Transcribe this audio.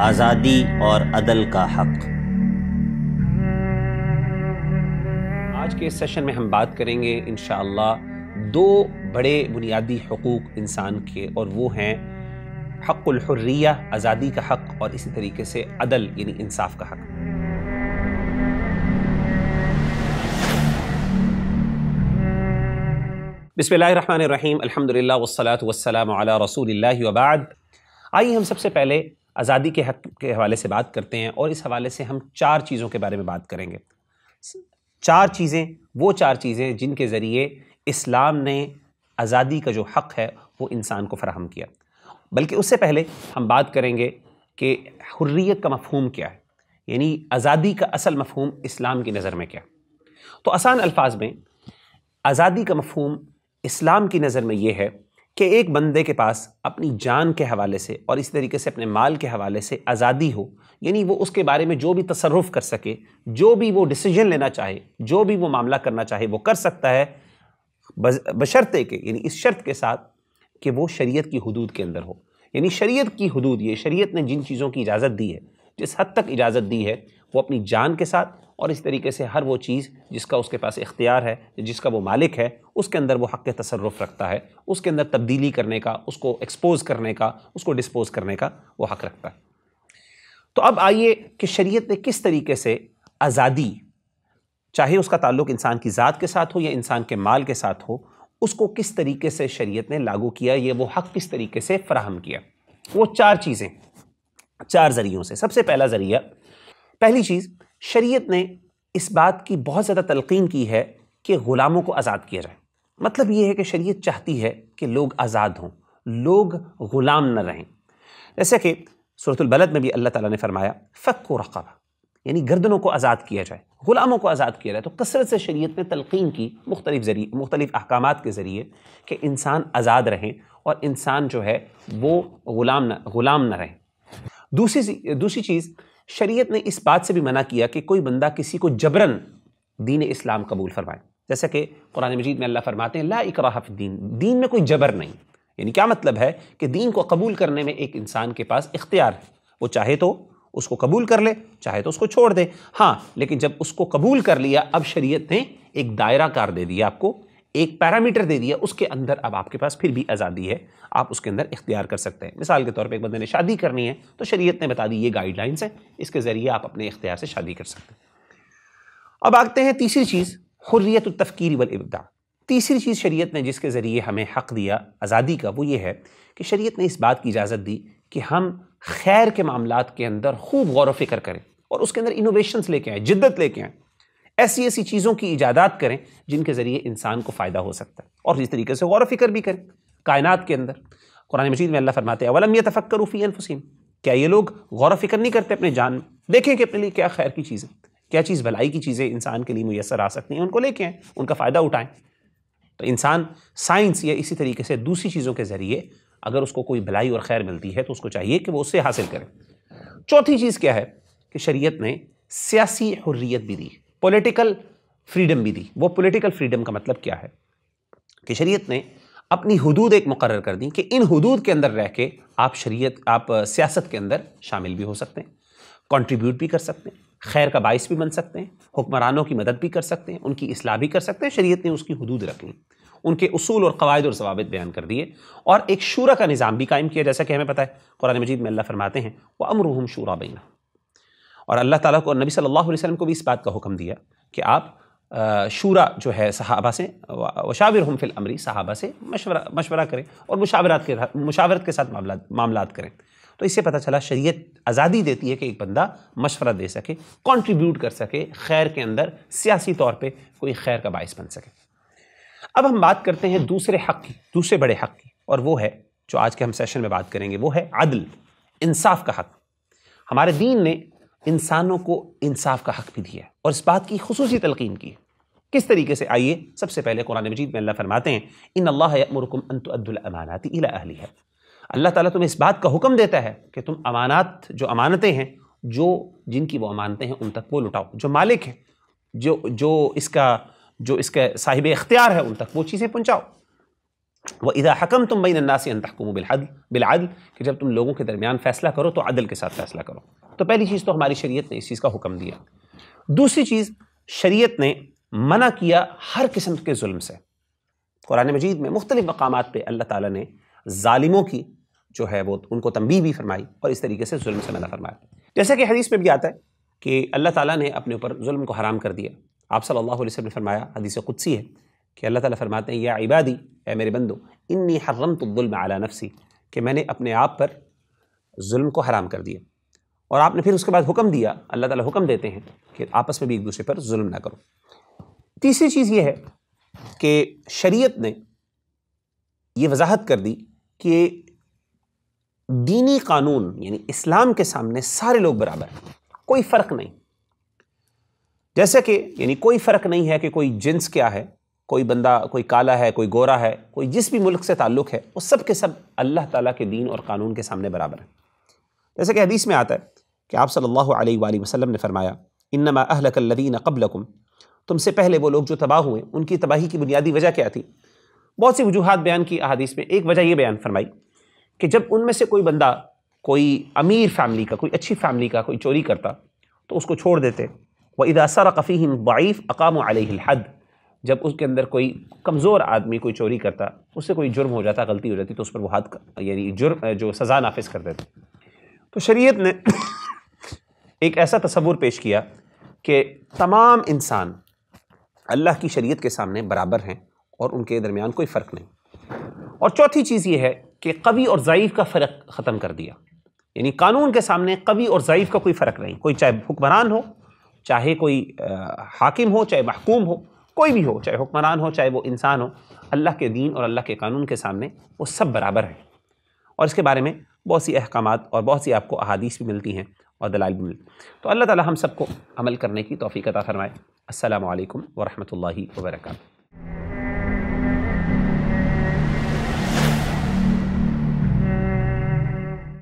آزادی اور عدل کا حق۔ آج کے اس سیشن میں ہم بات کریں گے انشاءاللہ دو بڑے بنیادی حقوق انسان کے، اور وہ ہیں حق الحریہ، آزادی کا حق، اور اسی طریقے سے عدل یعنی انصاف کا حق۔ بسم اللہ الرحمن الرحیم، الحمدللہ والصلاة والسلام علی رسول اللہ وبعد۔ آئیے ہم سب سے پہلے آزادی کے حق کے حوالے سے بات کرتے ہیں، اور اس حوالے سے ہم چار چیزوں کے بارے میں بات کریں گے۔ وہ چار چیزیں جن کے ذریعے اسلام نے آزادی کا جو حق ہے وہ انسان کو فراہم کیا۔ بلکہ اس سے پہلے ہم بات کریں گے کہ حریت کا مفہوم کیا ہے، یعنی آزادی کا اصل مفہوم اسلام کی نظر میں کیا۔ تو آسان الفاظ میں آزادی کا مفہوم اسلام کی نظر میں یہ ہے کہ ایک بندے کے پاس اپنی جان کے حوالے سے اور اس طریقے سے اپنے مال کے حوالے سے آزادی ہو، یعنی وہ اس کے بارے میں جو بھی تصرف کر سکے، جو بھی وہ ڈیسیجن لینا چاہے، جو بھی وہ معاملہ کرنا چاہے وہ کر سکتا ہے، بشرطے کہ یعنی اس شرط کے ساتھ کہ وہ شریعت کی حدود کے اندر ہو۔ یعنی شریعت کی حدود، یہ شریعت نے جن چیزوں کی اجازت دی ہے، جس حد تک اجازت دی ہے، وہ اپنی جان کے ساتھ اور اس طریقے سے ہر وہ چیز جس کا اس کے پاس اختیار ہے، جس کا وہ مالک ہے، اس کے اندر وہ حق تصرف رکھتا ہے، اس کے اندر تبدیلی کرنے کا، اس کو ایکسپوز کرنے کا، اس کو ڈسپوز کرنے کا وہ حق رکھتا ہے۔ تو اب آئیے کہ شریعت نے کس طریقے سے آزادی، چاہے اس کا تعلق انسان کی ذات کے ساتھ ہو یا انسان کے مال کے ساتھ ہو، اس کو کس طریقے سے شریعت نے لاگو کیا، یہ وہ حق کس طریقے سے فراہم کیا۔ وہ چار چیزیں، چار ذریعوں سے۔ سب سے پہلا ذریعہ، پہلی چیز، شریعت نے اس بات کی بہت زیادہ تلقین کی ہے کہ غلاموں کو آزاد کیا جائے۔ مطلب یہ ہے کہ شریعت چاہتی ہے کہ لوگ آزاد ہوں، لوگ غلام نہ رہیں۔ جیسے کہ سورۃ البلد میں بھی اللہ تعالیٰ نے فرمایا فَكُّ رَقَبَةٍ، یعنی گردنوں کو آزاد کیا جائے، غلاموں کو آزاد کیا جائے۔ تو کثرت سے شریعت نے تلقین کی مختلف احکامات کے ذریعے کہ انسان آزاد رہیں اور انسان جو ہے وہ غلام نہ رہیں۔ دوسری چیز، شریعت نے اس بات سے بھی منع کیا کہ کوئی بندہ کسی کو جبراً دین اسلام قبول فرمائے۔ جیسا کہ قرآن مجید میں اللہ فرماتے ہیں لا اکراہ فی الدین، دین میں کوئی جبر نہیں۔ یعنی کیا مطلب ہے کہ دین کو قبول کرنے میں ایک انسان کے پاس اختیار ہے، وہ چاہے تو اس کو قبول کر لے، چاہے تو اس کو چھوڑ دے۔ ہاں، لیکن جب اس کو قبول کر لیا، اب شریعت نے ایک دائرہ کار دے دیا، آپ کو ایک پیرامیٹر دے دیا، اس کے اندر اب آپ کے پاس پھر بھی آزادی ہے، آپ اس کے اندر اختیار کر سکتے ہیں۔ مثال کے طور پہ ایک بندے نے شادی کرنی ہے تو شریعت نے بتا دی یہ گائیڈ لائنس ہیں، اس کے ذریعے آپ اپنے اختیار سے شادی کر سکتے ہیں۔ اب آتے ہیں تیسری چیز، حریت التفکیر والابداع۔ تیسری چیز شریعت نے جس کے ذریعے ہمیں حق دیا آزادی کا، وہ یہ ہے کہ شریعت نے اس بات کی اجازت دی کہ ہم خیر کے معاملات کے اندر خوب غور و فکر کریں اور اس کے اندر انوویشنز لے کے آئیں، جدت لے کے آئیں، ایسی چیزوں کی ایجادات کریں جن کے ذریعے انسان کو فائدہ ہو سکتا ہے، اور اس طریقے سے غور و فکر بھی کریں کائنات کے اندر۔ قرآن مجید میں اللہ فرماتے ہیں اولم یتفکروا فی انفسہم، کیا یہ لوگ غور و فکر نہیں کرتے اپنے جان میں؟ دیکھیں کہ اپنے لیے کیا خیر کی چیزیں، کیا چیز بھلائی کی چیزیں انسان کے لیے میسر آ سکتی ہیں، ان کو لے کے آئیں، ان کا فائدہ اٹھائیں۔ تو انسان سائنس یا اسی طریقے سے دوسری چیزوں کے ذریعے اگر اس کو کوئی بھلائی اور خیر ملتی ہے تو اس کو چاہیے کہ وہ اس سے حاصل کرے۔ چوتھی چیز کیا ہے کہ شریعت نے سیاسی حریت بھی دی، پولیٹیکل فریڈم بھی دی۔ وہ پولیٹیکل فریڈم کا مطلب کیا ہے کہ شریعت نے اپنی حدود ایک مقرر کر دیں کہ ان حدود کے اندر رہ کے آپ سیاست کے اندر شامل بھی ہو سکتے ہیں، کنٹریبیوٹ بھی کر سکتے ہیں، خیر کا باعث بھی بن سکتے ہیں، حکمرانوں کی مدد بھی کر سکتے ہیں، ان کی اصلاح بھی کر سکتے ہیں۔ شریعت نے اس کی حدود رکھ لی، ان کے اصول اور قواعد اور ضوابط بیان کر دیے، اور ایک شورا کا نظام بھی قائم کیا، جیسا کہ ہمیں پتہ ہے قرآن مجید میں اللہ فرماتے ہیں وَأَمْرُهُمْ شُورَىٰ بَيْنَهُمْ، اور اللہ تعالیٰ کو اور نبی صلی اللہ علیہ وسلم کو بھی اس بات کا حکم دیا کہ آپ شورا جو ہے صحابہ سے وشاورہم فی الامر، صحابہ سے مشورہ کریں اور مشاورت کے ساتھ معاملات کریں۔ تو اس سے پتہ چلا شریعت آزادی دیتی ہے کہ ایک بندہ مشورہ دے سکے، کنٹریبیوٹ کر سکے خیر کے اندر، سیاسی طور پہ کوئی خیر کا باعث بن سکے۔ اب ہم بات کرتے ہیں دوسرے حق کی، دوسرے بڑے حق کی، اور وہ ہے جو آج کے ہم سیشن میں بات کریں گے، وہ ہے عدل، انصاف کا حق۔ ہمارے دین نے انسانوں کو انصاف کا حق بھی دیا ہے اور اس بات کی خصوصی تلقین کی ہے۔ کس طریقے سے؟ آئیے سب سے پہلے قرآن مجید میں اللہ فرماتے ہیں ان اللہ یأمرکم ان تؤدوا الامانات الی اہلہا، اللہ تعالیٰ تمہیں اس بات کا حکم دیتا ہے کہ تم امانتیں ہیں، جن کی وہ امانتیں ہیں ان تک وہ لٹاؤ، جو مالک ہے، جو اس کا صاحب اختیار ہے ان تک وہ چیزیں پہنچاؤ۔ وَإِذَا حَكَمْتُمْ بَيْنَ النَّاسِ أَن تَحْكُمُوا بِالْعَدْلِ کہ جب تم لوگوں کے درمیان فیصلہ کرو تو عدل کے ساتھ فیصلہ کرو. تو پہلی چیز تو ہماری شریعت نے اس چیز کا حکم دیا. دوسری چیز شریعت نے منع کیا ہر قسم کے ظلم سے. قرآن مجید میں مختلف مقامات پہ اللہ تعالیٰ نے ظالموں کی جو ہے وہ ان کو تنبیہ بھی فرمائی اور اس طریقے سے ظلم سے منع فرمایا. جیسا کہ حدیث میں بھی آتا ہے کہ اللہ تعالیٰ نے اپنے اوپر ظلم کو حرام کر دیا. آپ صلی اللہ علیہ وسلم نے فرمایا، حدیث قدسی ہے کہ اللہ تعالیٰ فرماتے ہیں یا عبادی، اے میرے بندو، انی حرمت الظلم علی نفسی، کہ میں نے اپنے آپ پر ظلم کو حرام کر دیا. اور آپ نے پھر اس کے بعد حکم دیا، اللہ تعالیٰ حکم دیتے ہیں کہ آپس میں بھی ایک دوسرے پر ظلم نہ کرو. تیسری چیز یہ ہے کہ شریعت نے یہ وضاحت کر دی کہ دینی قانون یعنی اسلام کے سامنے سارے لوگ برابر ہیں، کوئی فرق نہیں. جیسے کہ یعنی کوئی فرق نہیں ہے کہ کوئی جنس کیا ہے، کوئی بندہ کوئی کالا ہے، کوئی گورا ہے، کوئی جس بھی ملک سے تعلق ہے، وہ سب کے سب اللہ تعالیٰ کے دین اور قانون کے سامنے برابر ہیں. جیسے کہ حدیث میں آتا ہے کہ آپ صلی اللہ علیہ وآلہ وسلم نے فرمایا انما اہلک الذین قبلکم، تم سے پہلے وہ لوگ جو تباہ ہوئے ان کی تباہی کی بنیادی وجہ کیا تھی؟ بہت سی وجوہات بیان کی احادیث میں. ایک وجہ یہ بیان فرمائی کہ جب ان میں سے کوئی بندہ کوئی امیر فیملی کا، کوئی اچھی فیملی کا کوئی چوری کرتا تو اس کو چھوڑ دیتے. وَإِذَا سَرَقَ فِيهِمْ ضَعِيفٌ أَقَامُوا عَلَيْهِ الْحَدَّ، جب اس کے اندر کوئی کمزور آدمی کوئی چوری کرتا، اس سے کوئی جرم ہو جاتا، غلطی ہو جاتی، تو اس پر وہ حد یعنی جرم جو سزا نافذ کر دیتے. تو شریعت نے ایک ایسا تصور پیش کیا کہ تمام انسان اللہ کی شریعت کے سامنے برابر ہیں اور ان کے درمیان کوئی فرق نہیں. اور چوتھی چیز یہ ہے کہ قوی اور ضعیف کا فرق ختم کر دیا. یعنی قانون کے سامنے قوی اور ضعیف کا کوئی فرق نہیں. کوئی چاہے حکمران ہو، چاہے کوئی حاکم ہو، چاہے محکوم ہو، کوئی بھی ہو، چاہے حکمران ہو چاہے وہ انسان ہو، اللہ کے دین اور اللہ کے قانون کے سامنے وہ سب برابر ہیں. اور اس کے بارے میں بہت سی احکامات اور بہت سی آپ کو احادیث بھی ملتی ہیں اور دلائل بھی ملتی ہیں. تو اللہ تعالی ہم سب کو عمل کرنے کی توفیق عطا فرمائے. السلام علیکم ورحمۃ اللہ وبرکاتہ.